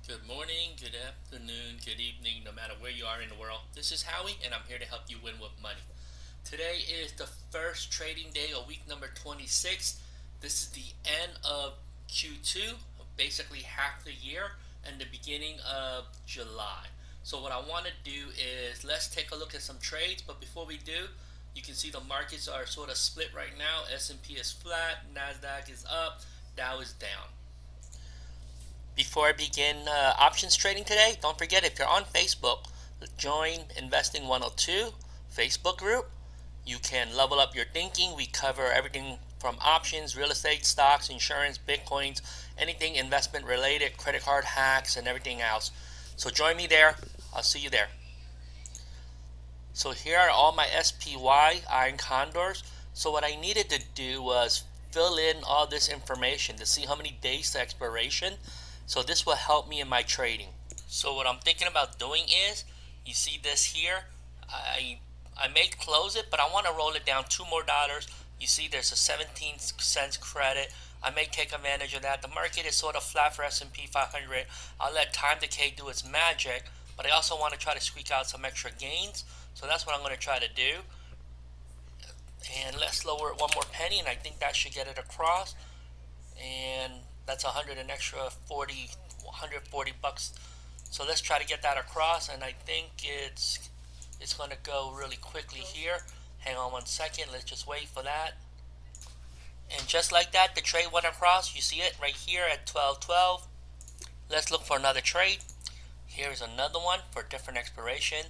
Good morning, good afternoon, good evening, no matter where you are in the world. This is Howie, and I'm here to help you win with money. Today is the first trading day of week number 26. This is the end of Q2, basically half the year, and the beginning of July. So what I want to do is let's take a look at some trades, but before we do, you can see the markets are sort of split right now. S&P is flat, Nasdaq is up, Dow is down. Before I begin options trading today, don't forget if you're on Facebook, join Investing 102 Facebook group. You can level up your thinking. We cover everything from options, real estate, stocks, insurance, bitcoins, anything investment related, credit card hacks, and everything else. So join me there. I'll see you there. So here are all my SPY iron condors. So what I needed to do was fill in all this information to see how many days to expiration. So this will help me in my trading. So what I'm thinking about doing is, you see this here, I may close it, but I want to roll it down $2 more. You see there's a 17 cents credit. I may take advantage of that. The market is sort of flat for S&P 500. I'll let time decay do its magic, but I also want to try to squeak out some extra gains. So that's what I'm going to try to do. And let's lower it one more penny, and I think that should get it across. And that's 100 an extra 40, 140 bucks. So let's try to get that across, and I think it's going to go really quickly here. Hang on one second. Let's just wait for that. And just like that, the trade went across. You see it right here at 12.12. Let's look for another trade. Here's another one for different expiration.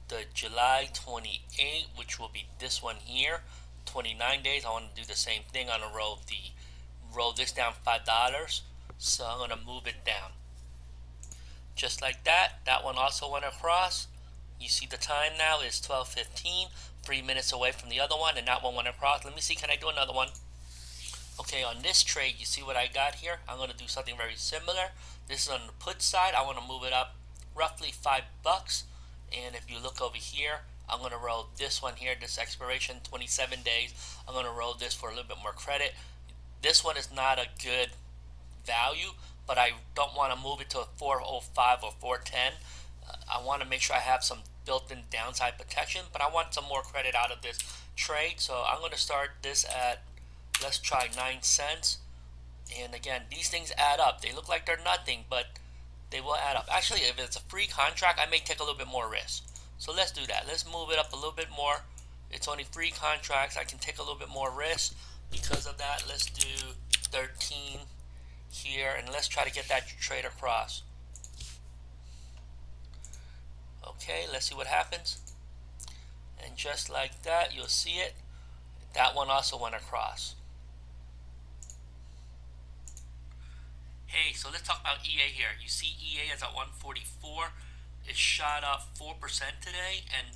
The July 28, which will be this one here. 29 days. I want to do the same thing. I'm going to roll this down $5. So I'm going to move it down. Just like that. That one also went across. You see the time now is 12:15, 3 minutes away from the other one, and that one went across. Let me see, can I do another one? Okay, on this trade, you see what I got here? I'm going to do something very similar. This is on the put side. I want to move it up roughly $5. And if you look over here, I'm going to roll this one here, this expiration, 27 days. I'm going to roll this for a little bit more credit. This one is not a good value, but I don't want to move it to a 405 or 410. I want to make sure I have some built-in downside protection, but I want some more credit out of this trade. So I'm going to start this at, let's try 9 cents. And again, these things add up. They look like they're nothing, but they will add up. Actually, if it's a free contract, I may take a little bit more risk. So let's do that. Let's move it up a little bit more. It's only free contracts. I can take a little bit more risk. Because of that, let's do 13 here, and let's try to get that trade across. Okay, let's see what happens. And just like that, you'll see it. That one also went across. Hey, so let's talk about EA here. You see EA is at 144. It shot up 4% today, and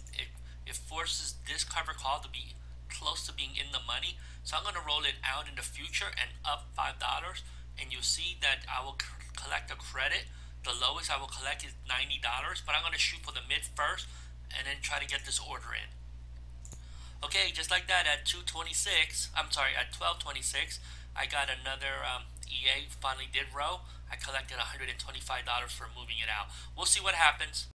it forces this cover call to be close to being in the money. So I'm going to roll it out in the future and up $5. And you'll see that I will collect a credit. The lowest I will collect is $90, but I'm going to shoot for the mid first and then try to get this order in. Okay, just like that, at 226, I'm sorry, at 1226, I got another EA finally did row. I collected $125 for moving it out. We'll see what happens.